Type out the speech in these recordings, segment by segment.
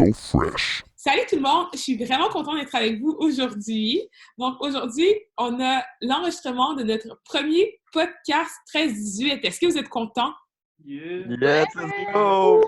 so fresh. Salut tout le monde, je suis vraiment contente d'être avec vous aujourd'hui. Donc aujourd'hui, on a l'enregistrement de notre premier podcast 13-18. Est-ce que vous êtes contents? Yeah. Yes, let's go!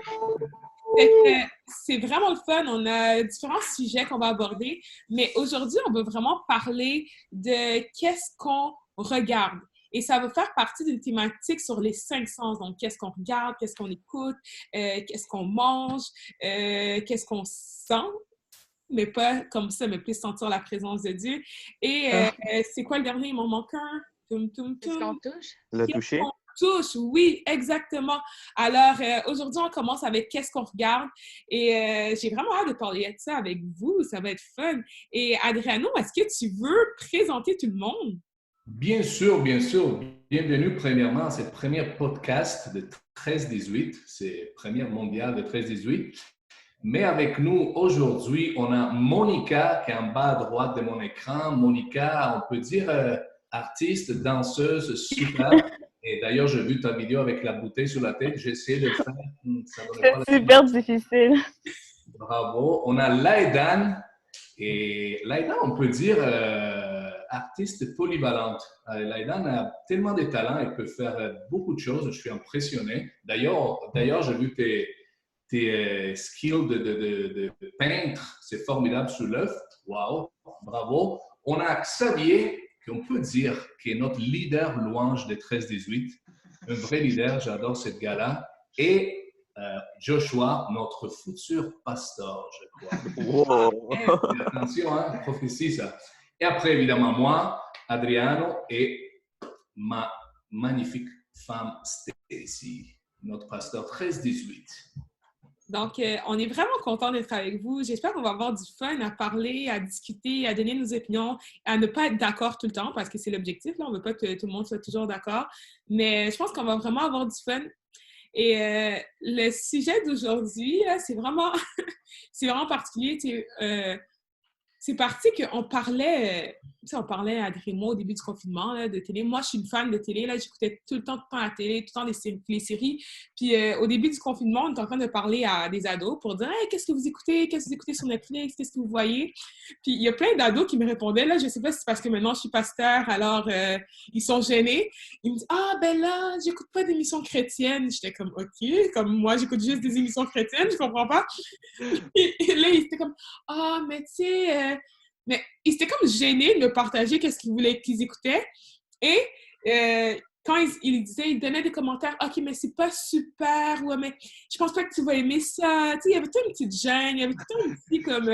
Fait que c'est vraiment le fun. On a différents sujets qu'on va aborder, mais aujourd'hui, on va vraiment parler de qu'est-ce qu'on regarde. Et ça va faire partie d'une thématique sur les 5 sens. Donc, qu'est-ce qu'on regarde, qu'est-ce qu'on écoute, qu'est-ce qu'on mange, qu'est-ce qu'on sent, mais pas comme ça, mais plus sentir la présence de Dieu. Et c'est quoi le dernier? Il m'en manque un. Tum, tum, Est-ce qu'on tum. touche? Le Qu'est-ce toucher? qu'on touche? Oui, exactement. Alors, aujourd'hui, on commence avec qu'est-ce qu'on regarde. Et j'ai vraiment hâte de parler de ça avec vous. Ça va être fun. Et Adriano, est-ce que tu veux présenter tout le monde? Bien sûr, bien sûr. Bienvenue premièrement à cette première podcast de 13-18. C'est première mondiale de 13-18. Mais avec nous aujourd'hui, on a Monica qui est en bas à droite de mon écran. Monica, on peut dire artiste, danseuse, super. Et d'ailleurs, j'ai vu ta vidéo avec la bouteille sur la tête. J'ai essayé de le faire. Ça donnait pas C'est super difficile. Bravo. On a Laïdan. Et Laïdan, on peut dire artiste polyvalente. Laïdan a tellement de talent, elle peut faire beaucoup de choses. Je suis impressionné. D'ailleurs, j'ai vu tes skills de peintre. C'est formidable sous l'œuf. Wow, bravo. On a Xavier, qu'on peut dire, qui est notre leader louange des 13-18. Un vrai leader, j'adore cette gars-là. Et Joshua, notre futur pasteur, je crois. Wow! Attention, hein, prophétie, ça. Et après, évidemment, moi, Adriano et ma magnifique femme Stacy, notre pasteur 13-18. Donc, on est vraiment content d'être avec vous. J'espère qu'on va avoir du fun à parler, à discuter, à donner nos opinions, à ne pas être d'accord tout le temps, parce que c'est l'objectif. Là, on ne veut pas que tout le monde soit toujours d'accord. Mais je pense qu'on va vraiment avoir du fun. Et le sujet d'aujourd'hui, là, c'est vraiment, c'est vraiment particulier. C'est parti qu'on parlait, tu sais, on parlait à Adrien au début du confinement là, de télé. Moi, je suis une fan de télé. Là, j'écoutais tout le temps la télé, tout le temps les séries. Puis au début du confinement, on était en train de parler à des ados pour dire hey, qu'est-ce que vous écoutez? Qu'est-ce que vous écoutez sur Netflix? Qu'est-ce que vous voyez? Puis il y a plein d'ados qui me répondaient. Là, je sais pas si c'est parce que maintenant je suis pasteur, alors ils sont gênés. Ils me disent ah, ben là, j'écoute pas d'émissions chrétiennes. J'étais comme OK, comme moi, j'écoute juste des émissions chrétiennes, je comprends pas. Et là, ils étaient comme ah, mais tu sais. Mais ils étaient comme gênés de me partager qu'est-ce qu'ils voulaient qu'ils écoutaient. Et quand ils disaient, ils donnaient des commentaires, OK, mais c'est pas super, ouais, mais je pense pas que tu vas aimer ça. Tu sais, il y avait toute une petite gêne, il y avait tout un petit comme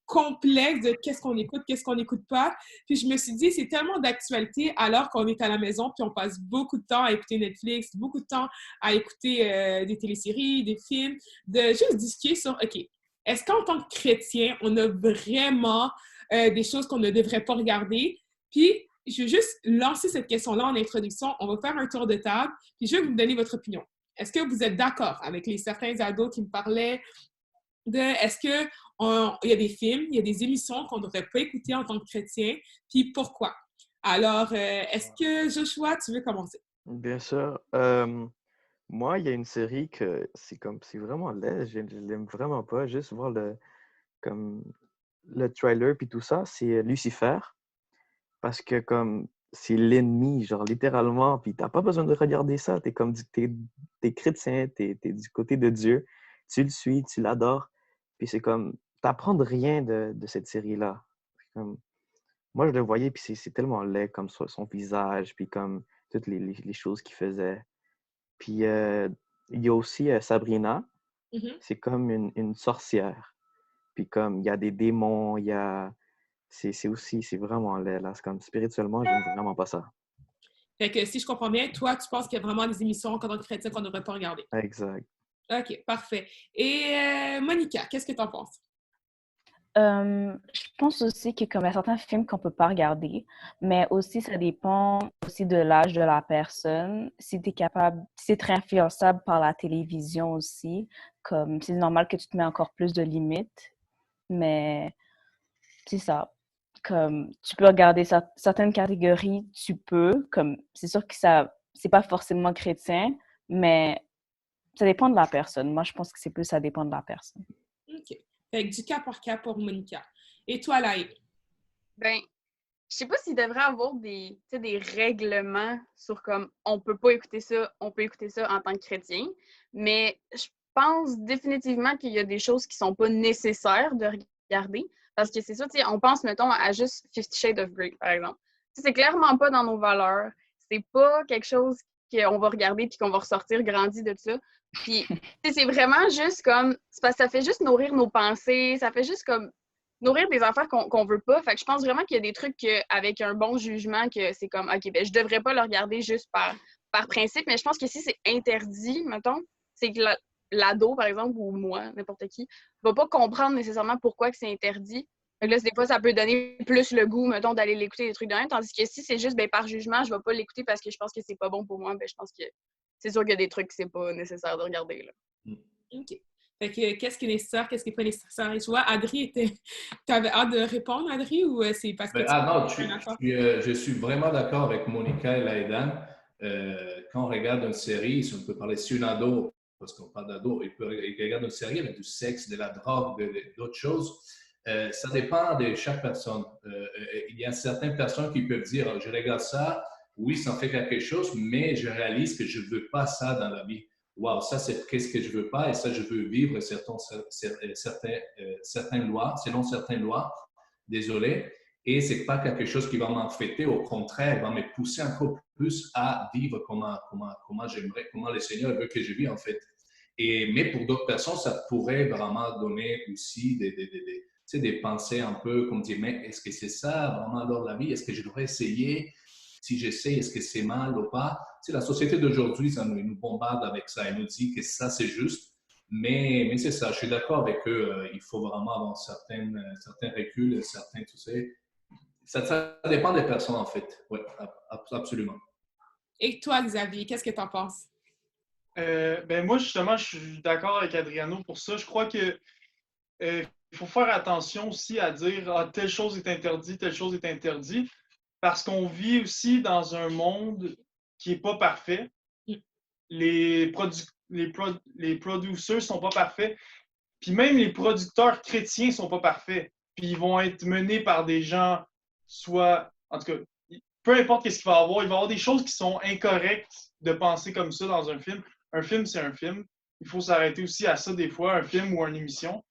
complexe de qu'est-ce qu'on n'écoute pas. Puis je me suis dit, c'est tellement d'actualité alors qu'on est à la maison, puis on passe beaucoup de temps à écouter Netflix, beaucoup de temps à écouter des téléséries, des films, de juste discuter sur, OK, est-ce qu'en tant que chrétien, on a vraiment des choses qu'on ne devrait pas regarder? Puis, je vais juste lancer cette question-là en introduction. On va faire un tour de table, puis je vais vous donner votre opinion. Est-ce que vous êtes d'accord avec certains ados qui me parlaient de est-ce qu'il y a des films, il y a des émissions qu'on ne devrait pas écouter en tant que chrétien, puis pourquoi? Alors, est-ce que Joshua, tu veux commencer? Bien sûr. Moi, il y a une série que c'est vraiment laid. Je l'aime vraiment pas. Juste voir comme, le trailer puis tout ça, c'est Lucifer. Parce que comme c'est l'ennemi, genre littéralement, puis t'as pas besoin de regarder ça. T'es chrétien, t'es du côté de Dieu. Tu le suis, tu l'adores. Puis c'est comme, t'apprends rien de cette série-là. Comme, moi, je le voyais, puis c'est tellement laid, comme son visage, puis comme toutes les choses qu'il faisait. Puis il y a aussi Sabrina, Mhm. c'est comme une sorcière. Puis comme il y a des démons, c'est vraiment laid, là. C'est comme spirituellement, j'aime vraiment pas ça. Fait que si je comprends bien, toi, tu penses qu'il y a vraiment des émissions en tant que chrétien qu'on ne devrait pas regarder. Exact. OK, parfait. Et Monica, qu'est-ce que tu en penses? Je pense aussi que comme il y a certains films qu'on peut pas regarder, mais aussi ça dépend aussi de l'âge de la personne. Si tu es capable, si c'est très influençable par la télévision aussi, comme c'est normal que tu te mets encore plus de limites, mais c'est ça. Comme tu peux regarder certaines catégories, tu peux, comme c'est sûr que ça, c'est pas forcément chrétien, mais ça dépend de la personne. Moi, je pense que c'est plus ça dépend de la personne. OK. Fait que du cas par cas pour Monica. Et toi, Laïd? Ben, je sais pas s'il devrait avoir des règlements sur comme on peut pas écouter ça, on peut écouter ça en tant que chrétien, mais je pense définitivement qu'il y a des choses qui sont pas nécessaires de regarder parce que c'est ça, tu sais, on pense, mettons, à juste Fifty Shades of Grey, par exemple. Tu sais, c'est clairement pas dans nos valeurs, c'est pas quelque chose qu'on va regarder puis qu'on va ressortir grandi de ça. Puis, tu sais, c'est vraiment juste comme, c'est parce que ça fait juste nourrir nos pensées, ça fait juste comme nourrir des affaires qu'on veut pas. Fait que je pense vraiment qu'il y a des trucs avec un bon jugement que c'est comme, OK, ben je devrais pas le regarder juste par principe, mais je pense que si c'est interdit, mettons, c'est que l'ado, par exemple, ou moi, n'importe qui, va pas comprendre nécessairement pourquoi que c'est interdit. Fait que là, des fois, ça peut donner plus le goût, mettons, d'aller l'écouter des trucs de même, tandis que si c'est juste, ben par jugement, je vais pas l'écouter parce que je pense que c'est pas bon pour moi, ben je pense que c'est sûr qu'il y a des trucs que c'est pas nécessaire de regarder, là. OK. Fait que qu'est-ce qui est nécessaire, qu'est-ce qui n'est pas nécessaire? Et tu vois, Adri, tu avais hâte de répondre, Adri, ou c'est parce que je suis vraiment d'accord avec Monica et Laïdan. Quand on regarde une série, si on peut parler sur un ado, parce qu'on parle d'ado, il regarde une série avec du sexe, de la drogue, d'autres choses. Ça dépend de chaque personne. Il y a certaines personnes qui peuvent dire, je regarde ça, oui, ça en fait quelque chose, mais je réalise que je ne veux pas ça dans la vie. Wow, ça, c'est qu'est-ce que je veux pas et ça, je veux vivre certaines lois, selon certaines lois. Désolé. Et c'est pas quelque chose qui va m'enfêter. Au contraire, il va me pousser encore plus à vivre comment j'aimerais, comment le Seigneur veut que je vis, en fait. Mais pour d'autres personnes, ça pourrait vraiment donner aussi des pensées un peu comme dire, mais est-ce que c'est ça vraiment alors la vie? Est-ce que je devrais essayer? Si j'essaie, est-ce que c'est mal ou pas? Tu sais, la société d'aujourd'hui, ça nous bombarde avec ça. Elle nous dit que ça, c'est juste. Mais c'est ça, je suis d'accord avec eux. Il faut vraiment avoir certains reculs, certains, tu sais. Ça dépend des personnes, en fait. Oui, absolument. Et toi, Xavier, qu'est-ce que tu en penses? Ben moi, justement, je suis d'accord avec Adriano pour ça. Je crois que il faut faire attention aussi à dire telle chose est interdite, telle chose est interdite. Parce qu'on vit aussi dans un monde qui n'est pas parfait. Les producers ne sont pas parfaits. Puis même les producteurs chrétiens ne sont pas parfaits. Puis ils vont être menés par des gens, en tout cas, peu importe ce qu'il va y avoir, il va y avoir des choses qui sont incorrectes de penser comme ça dans un film. Un film, c'est un film. Il faut s'arrêter aussi à ça des fois, un film ou une émission.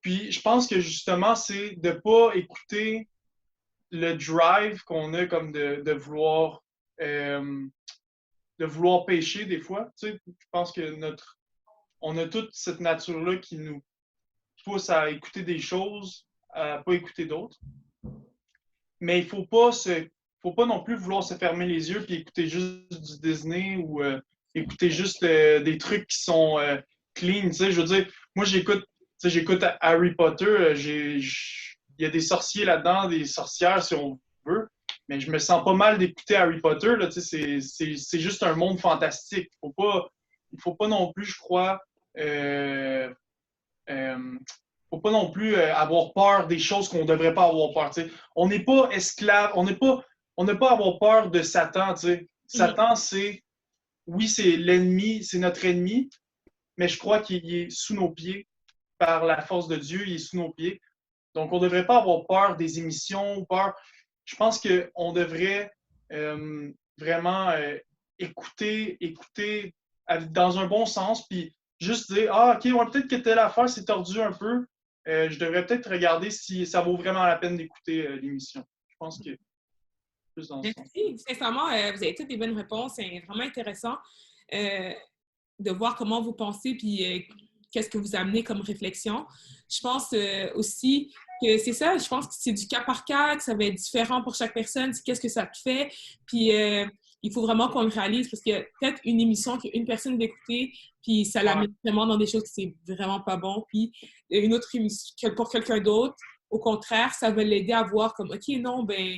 Puis je pense que justement, c'est de ne pas écouter le drive qu'on a comme de vouloir pécher des fois. Tu sais, je pense que on a toute cette nature-là qui nous pousse à écouter des choses, à pas écouter d'autres. Mais il faut pas non plus vouloir se fermer les yeux puis écouter juste du Disney ou écouter juste des trucs qui sont clean. Tu sais, je veux dire, moi j'écoute Harry Potter, il y a des sorciers là-dedans, des sorcières si on veut, mais je me sens pas mal d'écouter Harry Potter. Là, c'est juste un monde fantastique. Il faut pas non plus, je crois, faut pas non plus avoir peur des choses qu'on devrait pas avoir peur. T'sais. On n'est pas esclave, on n'a pas à avoir peur de Satan. T'sais. Satan, c'est l'ennemi, c'est notre ennemi, mais je crois qu'il est sous nos pieds par la force de Dieu, il est sous nos pieds. Donc, on ne devrait pas avoir peur des émissions, Je pense qu'on devrait vraiment écouter dans un bon sens, puis juste dire, OK, peut-être que telle affaire, c'est tordu un peu. Je devrais peut-être regarder si ça vaut vraiment la peine d'écouter l'émission. Je pense que plus dans ce sens. Merci. Sincèrement, vous avez toutes des bonnes réponses. C'est vraiment intéressant de voir comment vous pensez, puis qu'est-ce que vous amenez comme réflexion. Je pense aussi que c'est ça, je pense que c'est du cas par cas, que ça va être différent pour chaque personne, qu'est-ce que ça te fait, puis il faut vraiment qu'on le réalise, parce qu'il y a peut-être une émission qu'une personne va écouter, puis ça l'amène vraiment dans des choses qui c'est vraiment pas bon, puis une autre émission pour quelqu'un d'autre, au contraire, ça va l'aider à voir comme, OK, non, ben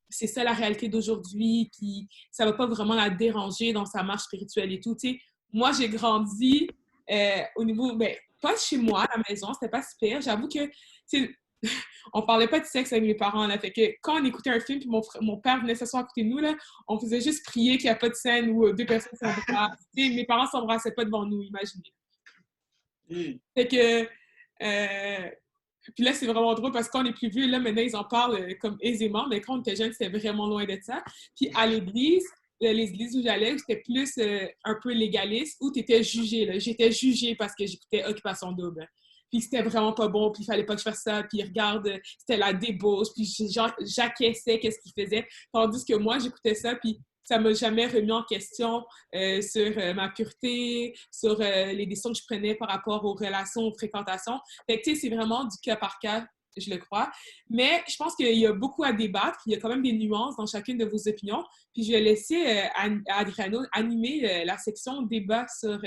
c'est ça la réalité d'aujourd'hui, puis ça va pas vraiment la déranger dans sa marche spirituelle et tout, tu sais. Moi, j'ai grandi au niveau, ben, pas chez moi, à la maison, c'était pas super. J'avoue que, on parlait pas de sexe avec mes parents, là. Fait que quand on écoutait un film, puis mon père venait s'asseoir à côté de nous, là, on faisait juste prier qu'il n'y a pas de scène où deux personnes s'embrassent. Mes parents s'embrassaient pas devant nous, imaginez. Fait que Puis là, c'est vraiment drôle parce qu'on est plus vieux, là, maintenant, ils en parlent comme aisément, mais quand on était jeune, c'était vraiment loin de ça. Puis à l'église, les églises où j'allais, c'était plus un peu légaliste, où tu étais jugé. Là. J'étais jugée parce que j'écoutais Occupation Double. Puis c'était vraiment pas bon, puis il fallait pas que je fasse ça, puis regarde, c'était la débauche, puis j'acquiesçais qu'est-ce qu'il faisait. Tandis que moi, j'écoutais ça, puis ça m'a jamais remis en question sur ma pureté, sur les décisions que je prenais par rapport aux relations, aux fréquentations. Fait que, tu sais, c'est vraiment du cas par cas, je le crois. Mais je pense qu'il y a beaucoup à débattre. Il y a quand même des nuances dans chacune de vos opinions. Puis je vais laisser Adriano animer la section débat sur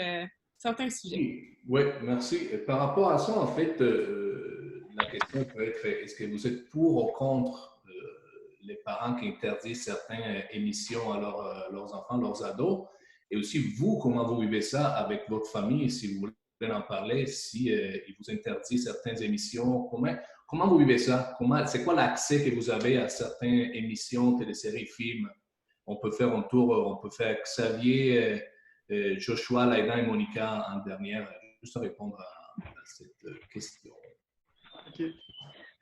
certains sujets. Oui, merci. Par rapport à ça, en fait, la question peut être, est-ce que vous êtes pour ou contre les parents qui interdisent certaines émissions à leurs enfants, leurs ados? Et aussi, vous, comment vous vivez ça avec votre famille, si vous voulez en parler, si ils vous interdisent certaines émissions, comment vous vivez ça? C'est quoi l'accès que vous avez à certaines émissions, téléséries, films? On peut faire un tour, on peut faire Xavier, Joshua, Laïdan et Monica en dernière, juste à répondre à cette question. OK.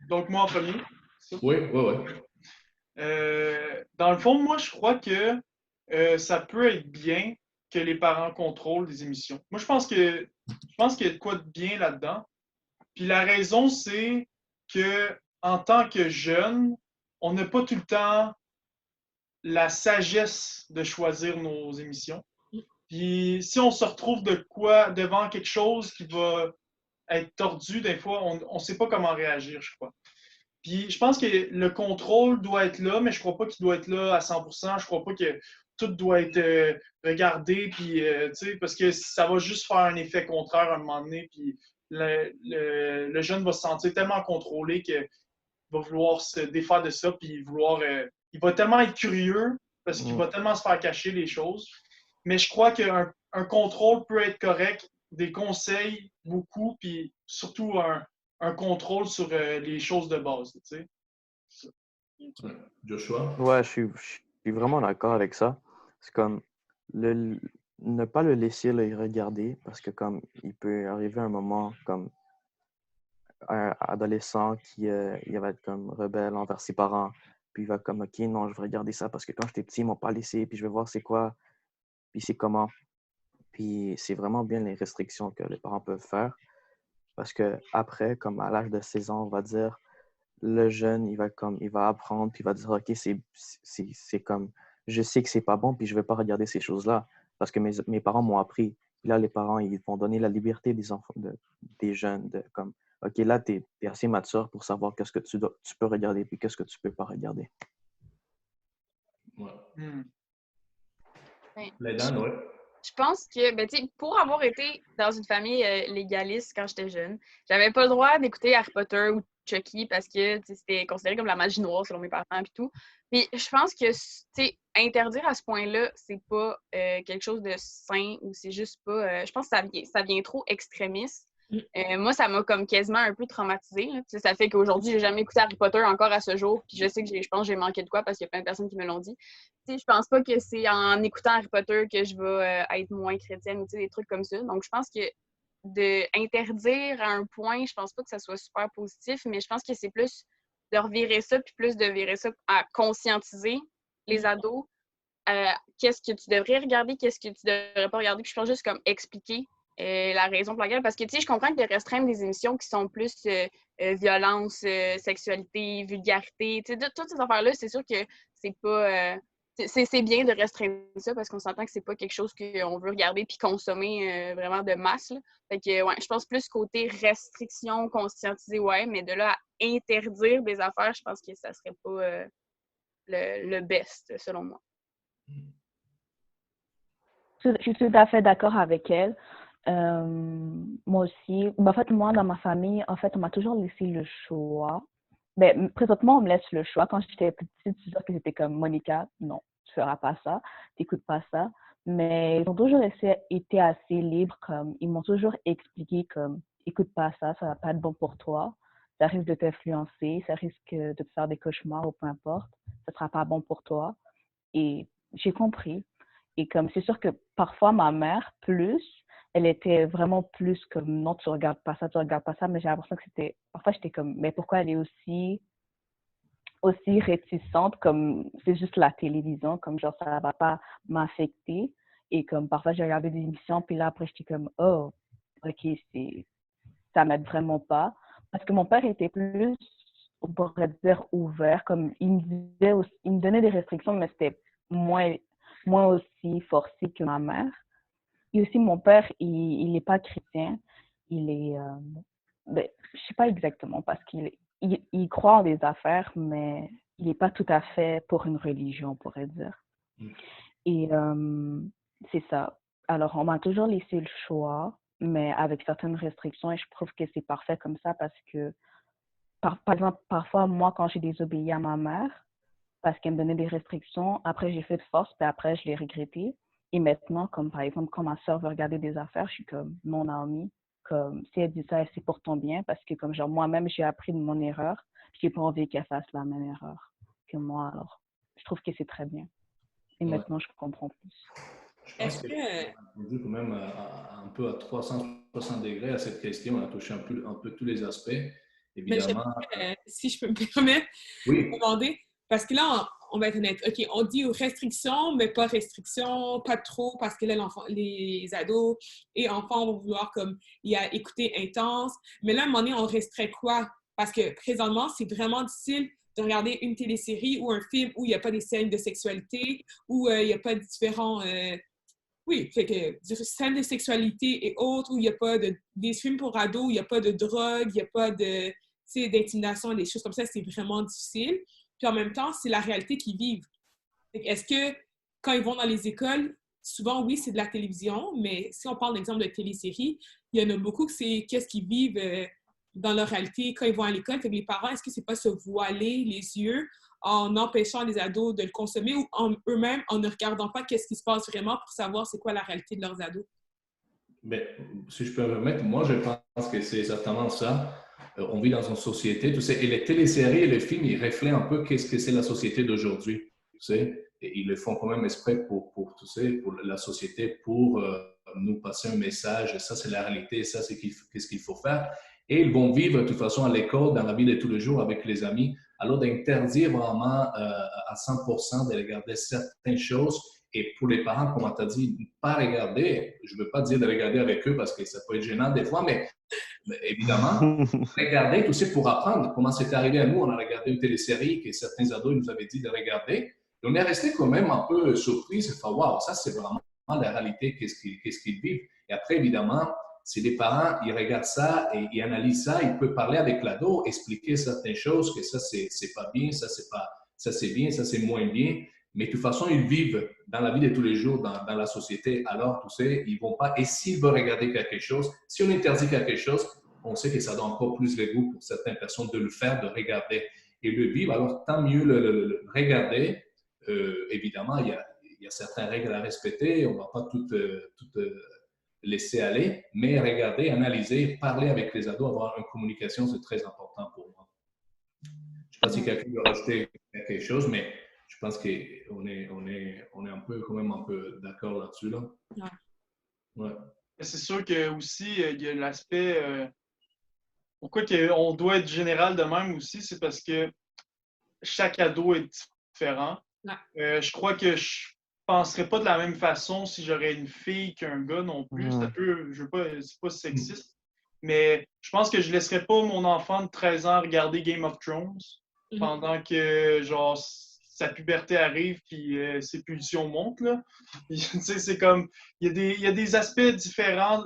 Donc, moi en premier. Oui. Dans le fond, moi, je crois que ça peut être bien que les parents contrôlent des émissions. Moi, je pense qu'il y a de quoi de bien là-dedans. Puis la raison, c'est que en tant que jeune, on n'a pas tout le temps la sagesse de choisir nos émissions. Puis si on se retrouve devant quelque chose qui va être tordu, des fois, on ne sait pas comment réagir, je crois. Puis je pense que le contrôle doit être là, mais je ne crois pas qu'il doit être là à 100%. Je ne crois pas que tout doit être regardé, puis, parce que ça va juste faire un effet contraire à un moment donné. Puis le jeune va se sentir tellement contrôlé qu'il va vouloir se défaire de ça, puis il va tellement être curieux parce qu'il va tellement se faire cacher les choses. Mais je crois qu'un contrôle peut être correct, des conseils beaucoup, puis surtout un contrôle sur les choses de base, tu sais. Joshua? Ouais, je suis vraiment d'accord avec ça. C'est comme ne pas le laisser le regarder parce que comme il peut arriver un moment comme un adolescent qui il va être comme rebelle envers ses parents, puis il va comme OK, non, je vais regarder ça parce que quand j'étais petit, ils m'ont pas laissé, puis je vais voir c'est quoi, puis c'est comment. Puis c'est vraiment bien les restrictions que les parents peuvent faire parce que après, comme à l'âge de 16 ans, on va dire, le jeune, il va apprendre, puis il va dire, OK, c'est comme, je sais que c'est pas bon, puis je vais pas regarder ces choses-là parce que mes parents m'ont appris. Puis là, les parents, ils vont donner la liberté des enfants, des jeunes, de comme, OK, là, tu es assez mature pour savoir qu'est-ce que tu peux regarder, puis qu'est-ce que tu peux pas regarder. Ouais. Ouais. Laïdan, oui. Je pense que, ben, tu sais, pour avoir été dans une famille légaliste quand j'étais jeune, j'avais pas le droit d'écouter Harry Potter ou Chucky parce que c'était considéré comme la magie noire selon mes parents et tout. Puis je pense que, tu sais, interdire à ce point-là, c'est pas quelque chose de sain ou c'est juste pas. Je pense que ça vient trop extrémiste. Moi, ça m'a comme quasiment un peu traumatisée. Ça fait qu'aujourd'hui, j'ai jamais écouté Harry Potter encore à ce jour. Puis je sais que je pense que j'ai manqué de quoi parce qu'il y a plein de personnes qui me l'ont dit. Je pense pas que c'est en écoutant Harry Potter que je vais être moins chrétienne ou des trucs comme ça. Donc, je pense que d'interdire à un point, je pense pas que ça soit super positif, mais je pense que c'est plus de revirer ça, puis plus de virer ça à conscientiser les ados. Qu'est-ce que tu devrais regarder, qu'est-ce que tu devrais pas regarder. Puis je pense juste comme expliquer la raison pour laquelle. Parce que, tu sais, je comprends que de restreindre des émissions qui sont plus violence, sexualité, vulgarité, tu sais, toutes ces affaires-là, c'est sûr que c'est pas... c'est bien de restreindre ça parce qu'on s'entend que c'est pas quelque chose qu'on veut regarder puis consommer vraiment de masse. Là. Fait que, ouais, je pense plus côté restriction, conscientiser, ouais, mais de là à interdire des affaires, je pense que ça serait pas le best, selon moi. Je suis tout à fait d'accord avec elle. Moi aussi. En fait, moi, dans ma famille, en fait, on m'a toujours laissé le choix. Ben, présentement, on me laisse le choix. Quand j'étais petite, c'est sûr que c'était comme Monica, non, tu feras pas ça, t'écoutes pas ça. Mais ils ont toujours été assez libres, comme ils m'ont toujours expliqué comme écoute pas ça, ça va pas être bon pour toi, ça risque de t'influencer, ça risque de te faire des cauchemars ou peu importe, ça sera pas bon pour toi. Et j'ai compris. Et comme c'est sûr que parfois ma mère, plus, elle était vraiment plus comme non, tu regardes pas ça, mais j'ai l'impression que parfois j'étais comme, mais pourquoi elle est aussi réticente, comme c'est juste la télévision, comme genre ça va pas m'affecter. Et comme parfois j'ai regardé des émissions, puis là après j'étais comme, oh, ok, ça m'aide vraiment pas. Parce que mon père était plus, on pourrait dire, ouvert, comme il me donnait des restrictions, mais c'était moins aussi forcé que ma mère. Et aussi, mon père, il n'est pas chrétien. Il est, ben, je sais pas exactement, parce il croit en des affaires, mais il n'est pas tout à fait pour une religion, on pourrait dire. Et c'est ça. Alors, on m'a toujours laissé le choix, mais avec certaines restrictions, et je trouve que c'est parfait comme ça parce que, par exemple, parfois, moi, quand j'ai désobéi à ma mère, parce qu'elle me donnait des restrictions, après, j'ai fait de force, puis après, je l'ai regretté. Et maintenant, comme par exemple, quand ma soeur veut regarder des affaires, je suis comme, non, Naomi, comme, si elle dit ça, c'est pour ton bien, parce que, comme, genre, moi-même, j'ai appris de mon erreur, j'ai pas envie qu'elle fasse la même erreur que moi, alors, je trouve que c'est très bien. Et Ouais. maintenant, je comprends plus. Je pense que on joue quand même un peu à 360 degrés à cette question. On a touché un peu tous les aspects, évidemment. Mais si je peux me permettre Oui. de demander, parce que là, on va être honnête. OK, on dit restrictions, mais pas restrictions, pas trop, parce que là, les ados et enfants vont vouloir comme y a écouter intense. Mais là, à un moment donné, on restreint quoi? Parce que présentement, c'est vraiment difficile de regarder une télésérie ou un film où il n'y a pas des scènes de sexualité, où il n'y a pas de différents... oui, fait que des scènes de sexualité et autres, où il n'y a pas des films pour ados, où il n'y a pas de drogue, il n'y a pas de, d'intimidation, des choses comme ça, c'est vraiment difficile. Puis en même temps, c'est la réalité qu'ils vivent. Est-ce que quand ils vont dans les écoles, souvent, oui, c'est de la télévision, mais si on parle d'exemple de téléséries, il y en a beaucoup que c'est qu'est-ce qu'ils vivent dans leur réalité quand ils vont à l'école. Fait que les parents, est-ce que c'est pas se voiler les yeux en empêchant les ados de le consommer ou eux-mêmes en ne regardant pas qu'est-ce qui se passe vraiment pour savoir c'est quoi la réalité de leurs ados? Mais, si je peux me permettre, moi, je pense que c'est exactement ça. On vit dans une société, tu sais, et les téléséries et les films, ils reflètent un peu qu'est-ce que c'est la société d'aujourd'hui, tu sais. Et ils le font quand même exprès tu sais, pour la société, pour nous passer un message. Ça, c'est la réalité, ça, c'est qu'est-ce qu'il faut faire. Et ils vont vivre de toute façon à l'école, dans la vie de tous les jours avec les amis. Alors, d'interdire vraiment à 100% de regarder certaines choses. Et pour les parents, comme tu as dit, ne pas regarder, je ne veux pas dire de regarder avec eux parce que ça peut être gênant des fois, mais évidemment, regarder, tu sais, pour apprendre comment c'est arrivé à nous. On a regardé une télésérie que certains ados nous avaient dit de regarder. Et on est resté quand même un peu surpris. C'est fait, waouh, ça c'est vraiment la réalité, qu'est-ce qu'ils vivent. Et après, évidemment, si les parents, ils regardent ça et ils analysent ça, ils peuvent parler avec l'ado, expliquer certaines choses, que ça c'est pas bien, ça c'est bien, ça c'est moins bien. Mais de toute façon, ils vivent dans la vie de tous les jours, dans la société. Alors, tu sais, ils ne vont pas. Et s'ils veulent regarder quelque chose, si on interdit quelque chose, on sait que ça donne encore plus le goût pour certaines personnes de le faire, de regarder et le vivre. Alors, tant mieux le regarder. Évidemment, il y a certaines règles à respecter. On ne va pas tout laisser aller, mais regarder, analyser, parler avec les ados, avoir une communication, c'est très important pour moi. Je ne sais pas si quelqu'un veut rajouter quelque chose, mais je pense qu'on est un peu, quand même un peu d'accord là-dessus. Là. Ouais. C'est sûr que aussi il y a l'aspect pourquoi on doit être général de même aussi, c'est parce que chaque ado est différent. Je crois que je penserais pas de la même façon si j'aurais une fille qu'un gars non plus. Ça peut, je veux pas, c'est pas sexiste, mais je pense que je laisserais pas mon enfant de 13 ans regarder Game of Thrones pendant que genre sa puberté arrive puis ses pulsions montent là. C'est comme il y a des aspects différents.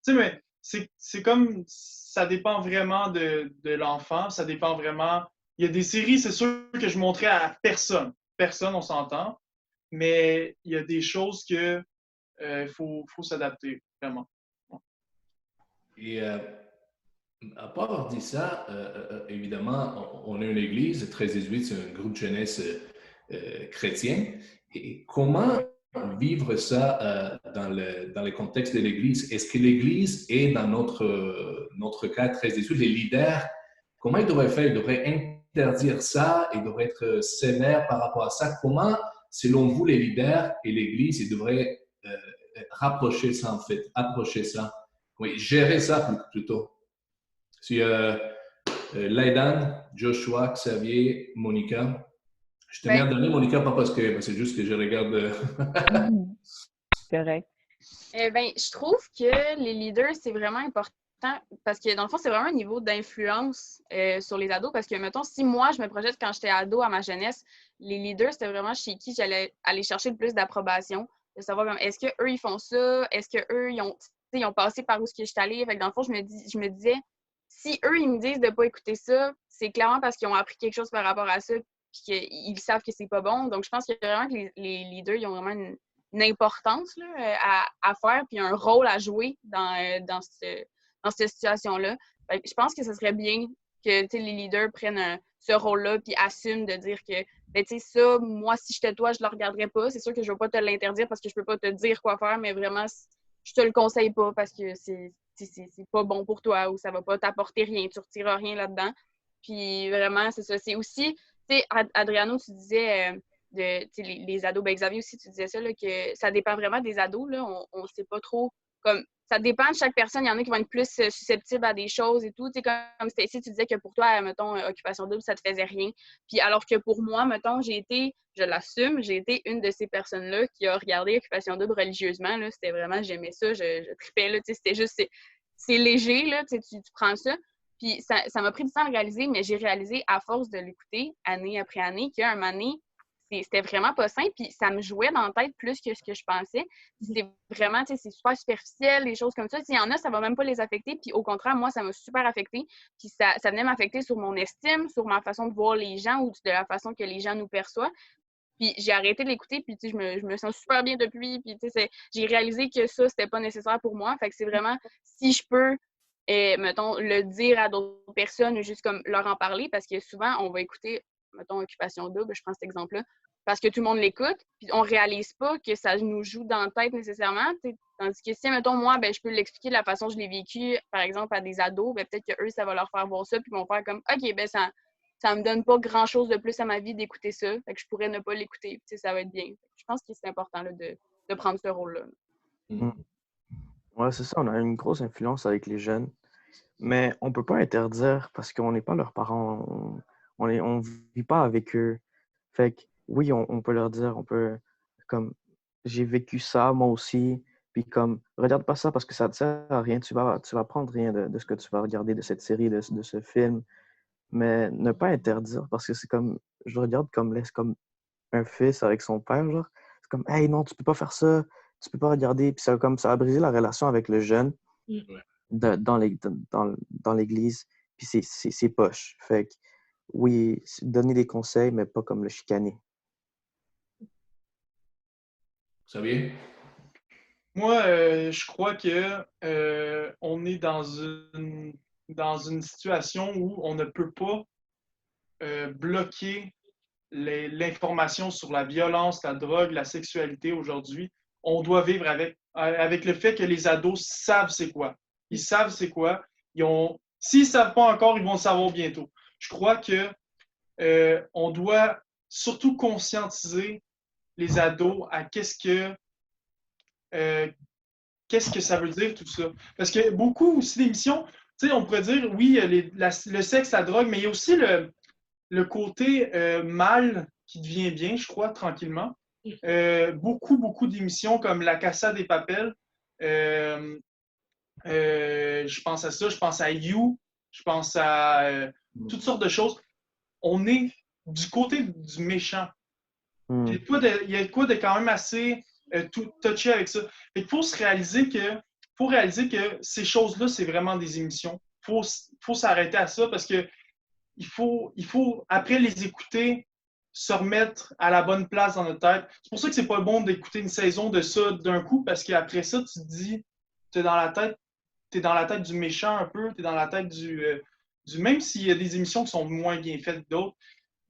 Mais c'est comme ça dépend vraiment de l'enfant, ça dépend vraiment. Il y a des séries, c'est sûr que je montrais à personne. Personne, on s'entend. Mais il y a des choses que faut s'adapter, vraiment. Et à part avoir dit ça, évidemment, on est une église, 13-18, c'est un groupe de jeunesse chrétien. Et comment vivre ça dans le contexte de l'église? Est-ce que l'église est, dans notre cas 13-18, les leaders, comment ils devraient faire? Ils devraient interdire ça, ils devraient être sévères par rapport à ça. Comment, selon vous, les leaders et l'église, ils devraient rapprocher ça en fait, approcher ça. Oui, gérer ça plutôt. Si Laidan, Joshua, Xavier, Monica, je t'aime bien donner Monica, pas parce que c'est juste que je regarde. Correct. Je trouve que les leaders, c'est vraiment important parce que dans le fond, c'est vraiment un niveau d'influence sur les ados. Parce que, mettons, si moi, je me projette quand j'étais ado à ma jeunesse, les leaders, c'était vraiment chez qui j'allais aller chercher le plus d'approbation. De savoir comme, est-ce qu'eux, ils font ça? Est-ce qu'eux, ils ont passé par où ce que je suis allée? Fait que dans le fond, je me disais, si eux, ils me disent de ne pas écouter ça, c'est clairement parce qu'ils ont appris quelque chose par rapport à ça puis qu'ils savent que c'est pas bon. Donc, je pense que vraiment que les leaders, ils ont vraiment une importance là, à faire puis un rôle à jouer dans cette situation-là. Je pense que ce serait bien que les leaders prennent ce rôle-là puis assument de dire que ça, moi, si j'étais toi, je ne le regarderais pas. C'est sûr que je ne vais pas te l'interdire parce que je ne peux pas te dire quoi faire, mais vraiment, je te le conseille pas parce que c'est pas bon pour toi ou ça ne va pas t'apporter rien, tu ne retireras rien là-dedans. Puis vraiment, c'est ça. C'est aussi, Adriano, tu disais les ados, Xavier aussi, tu disais ça, là, que ça dépend vraiment des ados. Là, on ne sait pas trop. Comme ça dépend de chaque personne. Il y en a qui vont être plus susceptibles à des choses et tout. Comme Stacy, tu disais que pour toi, mettons, occupation double, ça te faisait rien. Puis alors que pour moi, mettons, je l'assume, j'ai été une de ces personnes-là qui a regardé occupation double religieusement. Là, c'était vraiment, j'aimais ça, je tripais, là, c'était juste, c'est léger, là, tu prends ça. Puis ça m'a pris du temps à réaliser, mais j'ai réalisé à force de l'écouter, année après année, qu'à un moment donné, c'était vraiment pas simple, puis ça me jouait dans la tête plus que ce que je pensais. C'était vraiment, c'est super superficiel, des choses comme ça. S'il y en a, ça va même pas les affecter, puis au contraire, moi, ça m'a super affecté, puis ça venait m'affecter sur mon estime, sur ma façon de voir les gens ou de la façon que les gens nous perçoivent. Puis j'ai arrêté de l'écouter, puis je me sens super bien depuis, puis j'ai réalisé que ça, c'était pas nécessaire pour moi. Fait que c'est vraiment, si je peux, mettons, le dire à d'autres personnes ou juste comme leur en parler, parce que souvent, on va écouter, mettons, occupation double, je prends cet exemple-là, parce que tout le monde l'écoute, puis on réalise pas que ça nous joue dans la tête nécessairement. Tandis que si, mettons, moi, je peux l'expliquer de la façon dont je l'ai vécu, par exemple, à des ados, peut-être qu'eux, ça va leur faire voir ça, puis ils vont faire comme, OK, ça me donne pas grand-chose de plus à ma vie d'écouter ça, fait que je pourrais ne pas l'écouter, ça va être bien. Je pense que c'est important là, de prendre ce rôle-là. Ouais, c'est ça, on a une grosse influence avec les jeunes, mais on peut pas interdire parce qu'on n'est pas leurs parents, on vit pas avec eux. Fait que oui, on peut leur dire, comme, j'ai vécu ça, moi aussi, puis comme, regarde pas ça parce que ça te sert à rien, tu vas prendre rien de ce que tu vas regarder de cette série, de ce film, mais ne pas interdire parce que c'est comme, je le regarde comme un fils avec son père, genre, c'est comme, hey, non, tu peux pas faire ça, tu peux pas regarder, puis ça a brisé la relation avec le jeune dans l'église, puis c'est poche. Fait que, oui, donner des conseils, mais pas comme le chicaner. Xavier? Moi, je crois que on est dans une situation où on ne peut pas bloquer l'information sur la violence, la drogue, la sexualité aujourd'hui. On doit vivre avec le fait que les ados savent c'est quoi. Ils savent c'est quoi. S'ils ne savent pas encore, ils vont le savoir bientôt. Je crois que on doit surtout conscientiser les ados à qu'est-ce que ça veut dire tout ça. Parce que beaucoup aussi d'émissions, on pourrait dire, oui, le sexe, la drogue, mais il y a aussi le côté mal qui devient bien, je crois, tranquillement. Beaucoup d'émissions comme La Casa des Papel, je pense à ça, je pense à You, je pense à toutes sortes de choses. On est du côté du méchant. Il y a quoi de quand même assez tout touché avec ça. Il faut réaliser que ces choses-là, c'est vraiment des émissions. Il faut s'arrêter à ça parce que il faut, après les écouter, se remettre à la bonne place dans notre tête. C'est pour ça que c'est pas bon d'écouter une saison de ça d'un coup, parce qu'après ça, tu te dis, t'es dans la tête du méchant un peu, t'es dans la tête du même s'il y a des émissions qui sont moins bien faites que d'autres,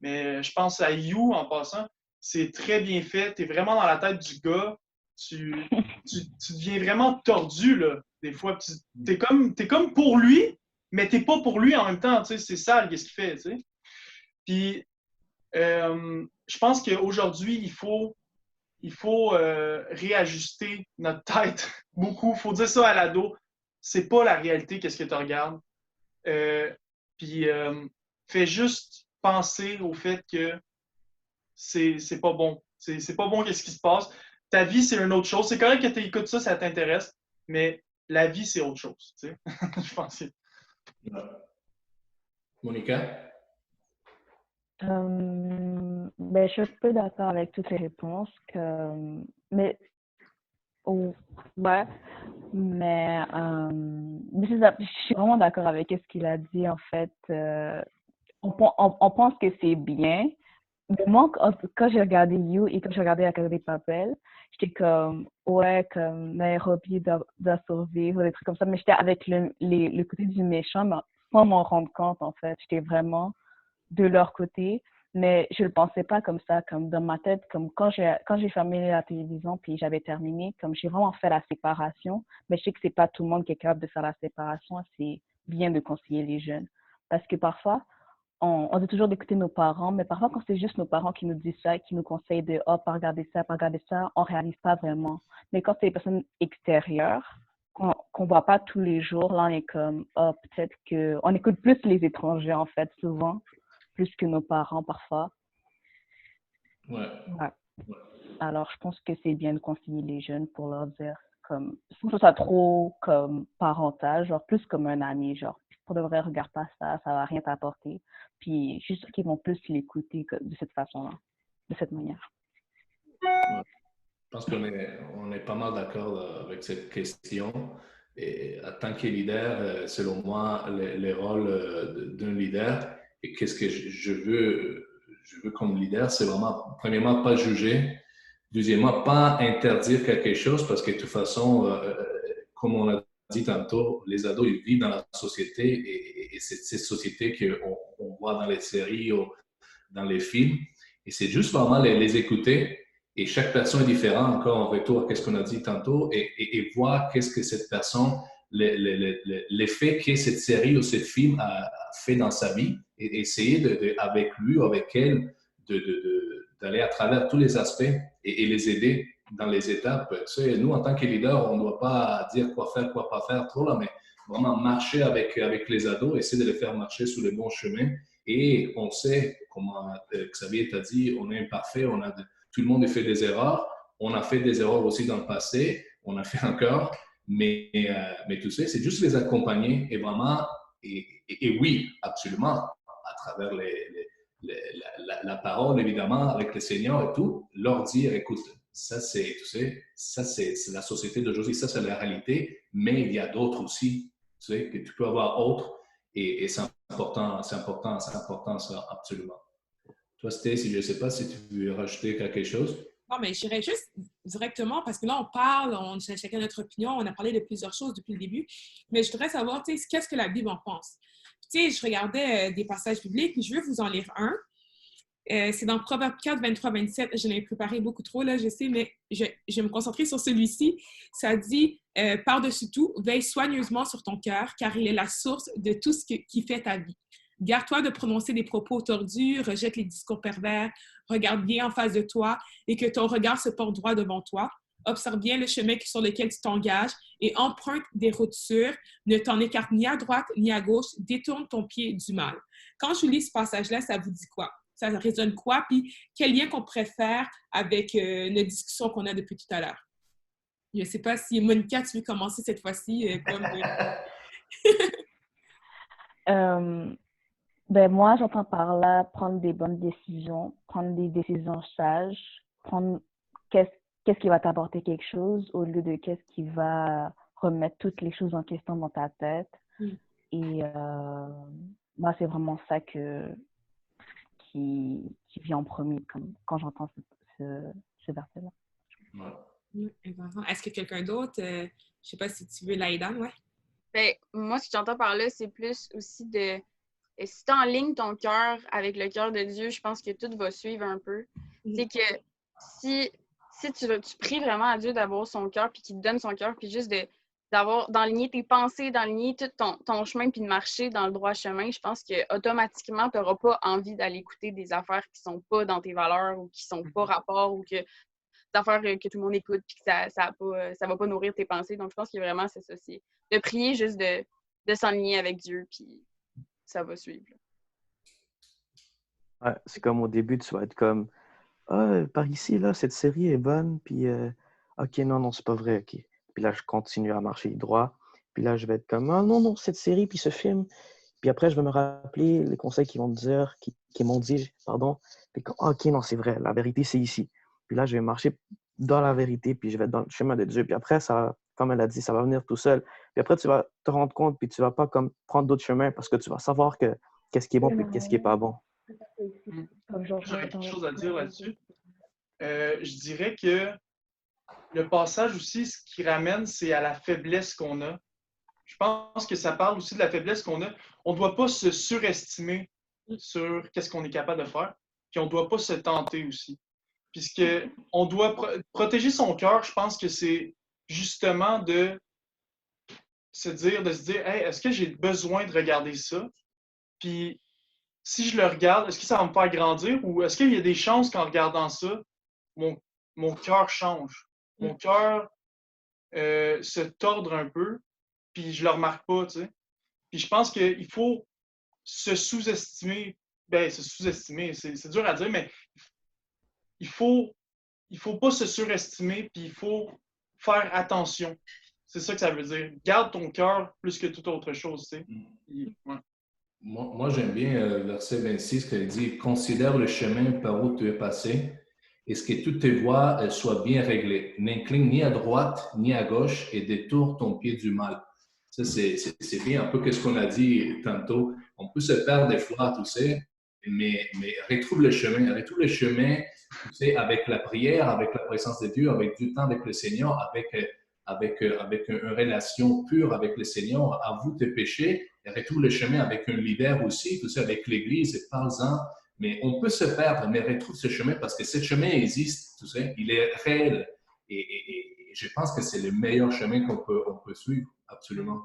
mais je pense à You en passant, c'est très bien fait, t'es vraiment dans la tête du gars, tu deviens vraiment tordu, là, des fois. T'es comme pour lui, mais t'es pas pour lui en même temps, tu sais, c'est sale, qu'est-ce qu'il fait, tu sais. Puis, je pense qu'aujourd'hui, il faut il faut réajuster notre tête beaucoup. Il faut dire ça à l'ado. C'est pas la réalité, qu'est-ce que tu regardes. Puis, fais juste penser au fait que c'est pas bon. C'est pas bon, qu'est-ce qui se passe. Ta vie, c'est une autre chose. C'est correct que tu écoutes ça, ça t'intéresse, mais la vie, c'est autre chose. Tu sais? Je pense. Ouais. Monica? Ben, je suis un peu d'accord avec toutes les réponses. Mais, oh, ouais, mais je suis vraiment d'accord avec ce qu'il a dit, en fait. On pense que c'est bien. Mais moi, quand j'ai regardé You et quand j'ai regardé La Casa de Papel, j'étais comme, ouais, comme Nairobi doit survivre, des trucs comme ça. Mais j'étais avec le côté du méchant, mais sans m'en rendre compte, en fait. J'étais vraiment de leur côté, mais je le pensais pas comme ça, comme dans ma tête, comme quand j'ai fermé la télévision puis j'avais terminé, comme j'ai vraiment fait la séparation, mais je sais que c'est pas tout le monde qui est capable de faire la séparation, c'est bien de conseiller les jeunes. Parce que parfois, on dit toujours d'écouter nos parents, mais parfois quand c'est juste nos parents qui nous disent ça, qui nous conseillent de oh, pas regarder ça, on réalise pas vraiment. Mais quand c'est des personnes extérieures, qu'on voit pas tous les jours, là on est comme oh, peut-être que on écoute plus les étrangers en fait souvent plus que nos parents parfois. Ouais. Ouais. Alors, je pense que c'est bien de conseiller les jeunes pour leur dire, comme, je trouve ça trop comme parental, genre plus comme un ami, genre, pour de vrai, regarde pas ça, ça va rien t'apporter. Puis, je suis sûre qu'ils vont plus l'écouter de cette façon-là, de cette manière. Ouais. Je pense qu'on est pas mal d'accord avec cette question. Et en tant que leader, selon moi, le rôle d'un leader et qu'est-ce que je veux comme leader, c'est vraiment, premièrement, pas juger. Deuxièmement, pas interdire quelque chose parce que de toute façon, comme on a dit tantôt, les ados, ils vivent dans la société et c'est cette société qu'on voit dans les séries ou dans les films. Et c'est juste vraiment les écouter. Et chaque personne est différente, encore en retour à ce qu'on a dit tantôt, et voir qu'est-ce que cette personne, l'effet que cette série ou ce film a fait dans sa vie, et essayer avec lui ou avec elle d'aller à travers tous les aspects et les aider dans les étapes. Tu sais, nous, en tant que leader, on ne doit pas dire quoi faire, quoi pas faire trop, là, mais vraiment marcher avec les ados, essayer de les faire marcher sur le bon chemin. Et on sait, comme Xavier t'a dit, on est imparfait, tout le monde a fait des erreurs. On a fait des erreurs aussi dans le passé, on a fait encore, mais tu sais, c'est juste les accompagner et vraiment, et oui, absolument, à travers la parole, évidemment, avec le Seigneur et tout, leur dire, écoute, ça c'est, tu sais, ça c'est la société d'aujourd'hui, ça c'est la réalité, mais il y a d'autres aussi, tu sais, que tu peux avoir autres et c'est important, ça, absolument. Toi, Stacy, je ne sais pas si tu veux rajouter quelque chose. Non, mais j'irais juste directement, parce que là, on parle, on a chacun notre opinion, on a parlé de plusieurs choses depuis le début, mais je voudrais savoir, tu sais, qu'est-ce que la Bible en pense? Tu sais, je regardais des passages bibliques, puis je veux vous en lire un. C'est dans Proverbe 4, 23, 27. Je l'ai préparé beaucoup trop, là, je sais, mais je vais me concentrer sur celui-ci. Ça dit, par-dessus tout, veille soigneusement sur ton cœur, car il est la source de tout ce qui fait ta vie. Garde-toi de prononcer des propos tordus, rejette les discours pervers, regarde bien en face de toi et que ton regard se porte droit devant toi. Observe bien le chemin sur lequel tu t'engages et emprunte des routes sûres. Ne t'en écarte ni à droite ni à gauche. Détourne ton pied du mal. Quand je lis ce passage-là, ça vous dit quoi? Ça résonne quoi? Puis quel lien qu'on préfère avec notre discussion qu'on a depuis tout à l'heure? Je ne sais pas si, Monica, tu veux commencer cette fois-ci? Ben moi, j'entends par là prendre des bonnes décisions, prendre des décisions sages, prendre qu'est-ce qui va t'apporter quelque chose au lieu de qu'est-ce qui va remettre toutes les choses en question dans ta tête. Et moi, c'est vraiment ça qui vient en premier quand j'entends ce verset-là. Ouais. Est-ce que quelqu'un d'autre, je ne sais pas si tu veux Laïdan, ouais? Ben, moi, ce que j'entends par là, c'est plus aussi si tu enlignes ton cœur avec le cœur de Dieu, je pense que tout va suivre un peu. C'est que si tu pries vraiment à Dieu d'avoir son cœur, puis qu'il te donne son cœur, puis juste d'enligner tes pensées, d'enligner tout ton chemin, puis de marcher dans le droit chemin, je pense qu'automatiquement, tu n'auras pas envie d'aller écouter des affaires qui ne sont pas dans tes valeurs ou qui ne sont pas rapport ou que affaires que tout le monde écoute puis que ça va pas nourrir tes pensées. Donc, je pense que vraiment, c'est ça. C'est de prier, juste de s'enligner avec Dieu, puis ça va suivre. Ouais, c'est comme au début, tu vas être comme ah, par ici, là, cette série est bonne, puis ok, non, non, c'est pas vrai, ok. Puis là, je continue à marcher droit. Puis là, je vais être comme ah non, non, cette série, puis ce film. Puis après, je vais me rappeler les conseils qu'ils vont me dire, qui m'ont dit, pardon. Puis ok, non, c'est vrai, la vérité, c'est ici. Puis là, je vais marcher dans la vérité, puis je vais être dans le chemin de Dieu. Puis après, ça, comme elle a dit, ça va venir tout seul. Puis après, tu vas te rendre compte, puis tu vas pas comme prendre d'autres chemins parce que tu vas savoir que qu'est-ce qui est bon, puis qu'est-ce qui est pas bon. J'aurais quelque chose à dire là-dessus. Je dirais que le passage aussi, ce qui ramène, c'est à la faiblesse qu'on a. Je pense que ça parle aussi de la faiblesse qu'on a. On ne doit pas se surestimer sur qu'est-ce qu'on est capable de faire, puis on ne doit pas se tenter aussi. Puisque on doit protéger son cœur, je pense que c'est justement de se dire, hey, est-ce que j'ai besoin de regarder ça? Puis si je le regarde, est-ce que ça va me faire grandir ou est-ce qu'il y a des chances qu'en regardant ça, mon cœur change? Mon cœur se tordre un peu, puis je le remarque pas, tu sais. Puis je pense qu'il faut se sous-estimer. Ben, se sous-estimer, c'est dur à dire, mais il faut pas se surestimer, puis il faut faire attention. C'est ça que ça veut dire. Garde ton cœur plus que toute autre chose, tu sais. Puis, ouais. Moi, j'aime bien verset 26 qui dit « Considère le chemin par où tu es passé et ce que toutes tes voies soient bien réglées. N'incline ni à droite ni à gauche et détourne ton pied du mal. » Ça, c'est bien un peu ce qu'on a dit tantôt. On peut se perdre des fois, tu sais, mais retrouve le chemin. Retrouve le chemin, tu sais, avec la prière, avec la présence de Dieu, avec du temps avec le Seigneur, avec une relation pure avec le Seigneur, avoue tes péchés, et retrouve le chemin avec un leader aussi, tout ça avec l'Église, et parle-en. Mais on peut se perdre, mais retrouve ce chemin parce que ce chemin existe, tu sais, il est réel. Et je pense que c'est le meilleur chemin qu'on peut suivre, absolument.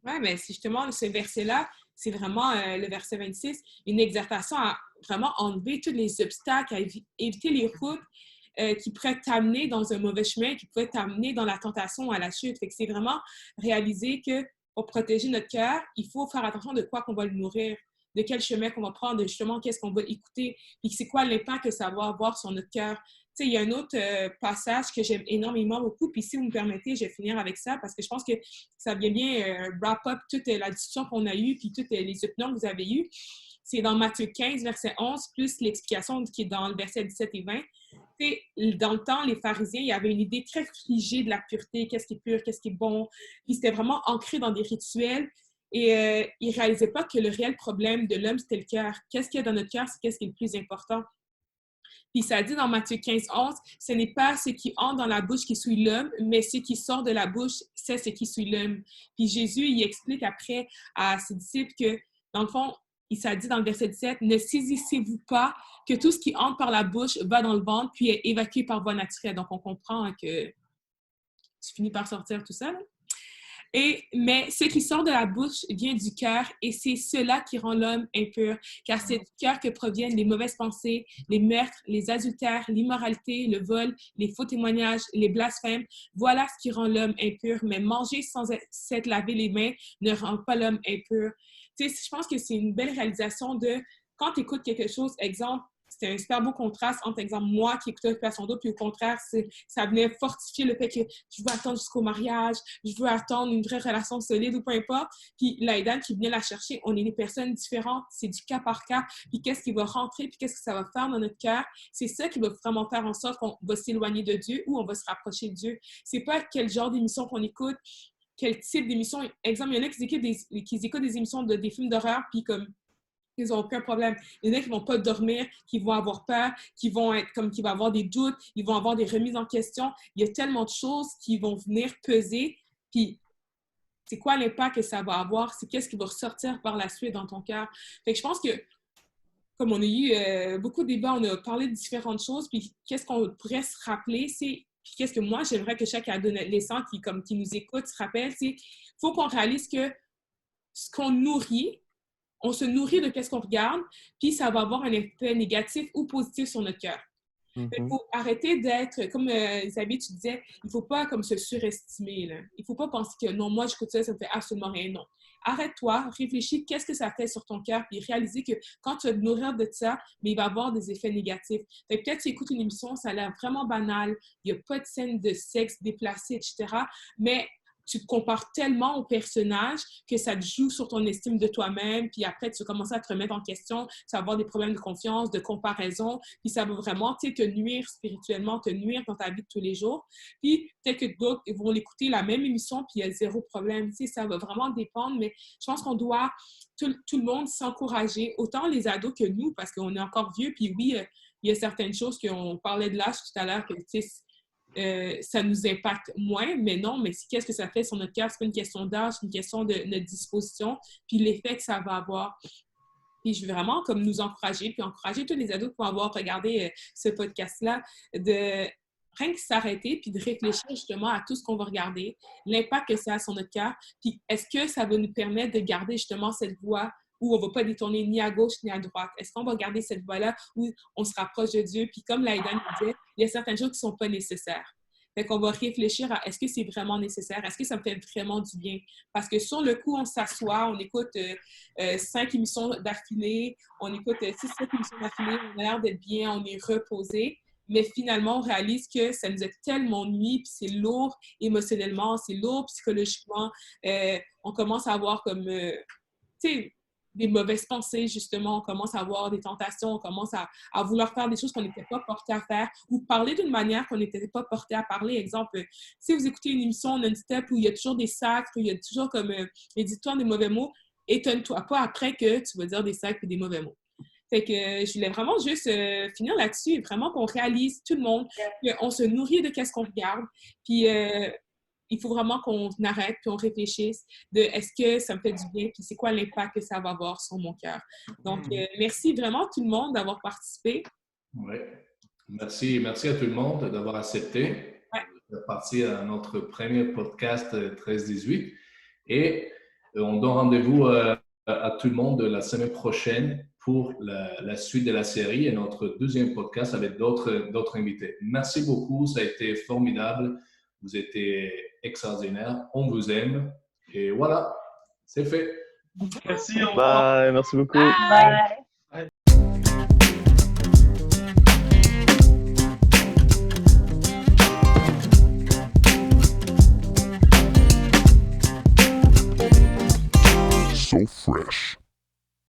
Oui, mais c'est justement ce verset-là, c'est vraiment le verset 26, une exhortation à vraiment enlever tous les obstacles, à éviter les routes qui pourraient t'amener dans un mauvais chemin, qui pourraient t'amener dans la tentation ou à la chute. Fait que c'est vraiment réaliser que pour protéger notre cœur, il faut faire attention de quoi qu'on va le nourrir, de quel chemin qu'on va prendre, de justement qu'est-ce qu'on va écouter, puis c'est quoi l'impact que ça va avoir sur notre cœur. Tu sais, il y a un autre passage que j'aime énormément beaucoup, puis si vous me permettez, je vais finir avec ça parce que je pense que ça vient bien wrap-up toute la discussion qu'on a eue, puis toutes les opinions que vous avez eues. C'est dans Matthieu 15, verset 11, plus l'explication qui est dans le verset 17 et 20. Tu sais, dans le temps, les pharisiens, il y avait une idée très figée de la pureté, qu'est-ce qui est pur, qu'est-ce qui est bon, puis c'était vraiment ancré dans des rituels. Et ils ne réalisaient pas que le réel problème de l'homme, c'était le cœur. Qu'est-ce qu'il y a dans notre cœur, c'est qu'est-ce qui est le plus important. Puis ça dit dans Matthieu 15, 11, ce n'est pas ce qui entre dans la bouche qui souille l'homme, mais ce qui sort de la bouche, c'est ce qui souille l'homme. Puis Jésus, il explique après à ses disciples que, dans le fond, il s'est dit dans le verset 17, « Ne saisissez-vous pas que tout ce qui entre par la bouche va dans le ventre, puis est évacué par voie naturelle. » Donc, on comprend que tu finis par sortir tout ça. Mais ce qui sort de la bouche vient du cœur et c'est cela qui rend l'homme impur, car c'est du cœur que proviennent les mauvaises pensées, les meurtres, les adultères, l'immoralité, le vol, les faux témoignages, les blasphèmes. Voilà ce qui rend l'homme impur. Mais manger sans s'être lavé les mains ne rend pas l'homme impur. Tu sais, je pense que c'est une belle réalisation de quand tu écoutes quelque chose, exemple, c'était un super beau contraste entre, exemple, moi qui écoutais Occupation Double, puis au contraire, ça venait fortifier le fait que je veux attendre jusqu'au mariage, je veux attendre une vraie relation solide ou peu importe. Puis Laïdan qui vient la chercher, on est des personnes différentes, c'est du cas par cas. Puis qu'est-ce qui va rentrer, puis qu'est-ce que ça va faire dans notre cœur, c'est ça qui va vraiment faire en sorte qu'on va s'éloigner de Dieu ou on va se rapprocher de Dieu. C'est pas quel genre d'émission qu'on écoute, quel type d'émission. Exemple, il y en a qui écoutent des émissions des films d'horreur, puis comme ils n'ont aucun problème. Il y en a qui ne vont pas dormir, qui vont avoir peur, qui vont avoir des doutes, ils vont avoir des remises en question. Il y a tellement de choses qui vont venir peser. Puis, c'est quoi l'impact que ça va avoir? C'est qu'est-ce qui va ressortir par la suite dans ton cœur? Fait que je pense que, comme on a eu beaucoup de débats, on a parlé de différentes choses. Puis, qu'est-ce qu'on pourrait se rappeler? Puis, qu'est-ce que moi, j'aimerais que chaque adolescent qui nous écoute se rappelle, c'est qu'il faut qu'on réalise que ce qu'on nourrit, on se nourrit de ce qu'on regarde, puis ça va avoir un effet négatif ou positif sur notre cœur. Il Mhm. faut arrêter d'être, comme Isabelle, tu disais, il ne faut pas comme se surestimer. Là. Il ne faut pas penser que non, moi, j'écoute ça, ça ne me fait absolument rien. Non. Arrête-toi, réfléchis, qu'est-ce que ça fait sur ton cœur, puis réaliser que quand tu vas te nourrir de ça, mais il va avoir des effets négatifs. Fait que peut-être tu écoutes une émission, ça a l'air vraiment banal, il n'y a pas de scène de sexe déplacée, etc. Mais tu te compares tellement au personnage que ça te joue sur ton estime de toi-même, puis après, tu vas commencer à te remettre en question, tu vas avoir des problèmes de confiance, de comparaison, puis ça va vraiment, tu sais, te nuire spirituellement, te nuire dans ta vie de tous les jours. Puis peut-être que d'autres vont l'écouter la même émission, puis il y a zéro problème, tu sais, ça va vraiment dépendre, mais je pense qu'on doit, tout le monde, s'encourager, autant les ados que nous, parce qu'on est encore vieux, puis oui, il y a certaines choses qu'on parlait de l'âge tout à l'heure, que, tu sais, ça nous impacte moins, mais non, mais qu'est-ce que ça fait sur notre cœur? C'est pas une question d'âge, c'est une question de notre disposition, puis l'effet que ça va avoir. Puis je veux vraiment comme nous encourager, puis encourager tous les ados qui vont avoir regardé ce podcast-là, de rien que s'arrêter, puis de réfléchir justement à tout ce qu'on va regarder, l'impact que ça a sur notre cœur, puis est-ce que ça va nous permettre de garder justement cette voie où on ne va pas détourner ni à gauche ni à droite? Est-ce qu'on va garder cette voie-là où on se rapproche de Dieu? Puis comme Laïdan disait, il y a certaines choses qui ne sont pas nécessaires. Fait qu'on va réfléchir à est-ce que c'est vraiment nécessaire? Est-ce que ça me fait vraiment du bien? Parce que sur le coup, on s'assoit, on écoute 5 émissions d'affilée, on écoute 6-7 émissions d'affilée, on a l'air d'être bien, on est reposé. Mais finalement, on réalise que ça nous a tellement nuit, puis c'est lourd émotionnellement, c'est lourd psychologiquement. On commence à avoir comme, tu sais, des mauvaises pensées, justement. On commence à avoir des tentations, on commence à vouloir faire des choses qu'on n'était pas porté à faire ou parler d'une manière qu'on n'était pas porté à parler. Exemple, si vous écoutez une émission non-stop où il y a toujours des sacres, où il y a toujours comme dis-toi des mauvais mots, étonne-toi pas après que tu vas dire des sacres et des mauvais mots. Fait que je voulais vraiment juste finir là-dessus et vraiment qu'on réalise, tout le monde, qu'on se nourrit de qu'est-ce qu'on regarde. Puis il faut vraiment qu'on arrête puis on réfléchisse de est-ce que ça me fait du bien puis c'est quoi l'impact que ça va avoir sur mon cœur. Donc, merci vraiment tout le monde d'avoir participé. Oui. Merci à tout le monde d'avoir accepté Ouais. de partir à notre premier podcast 13-18. Et on donne rendez-vous à tout le monde la semaine prochaine pour la suite de la série et notre deuxième podcast avec d'autres invités. Merci beaucoup, ça a été formidable. Vous étiez extraordinaire, on vous aime. Et voilà, c'est fait. Merci, au revoir. Bye, merci beaucoup. Bye. So fresh.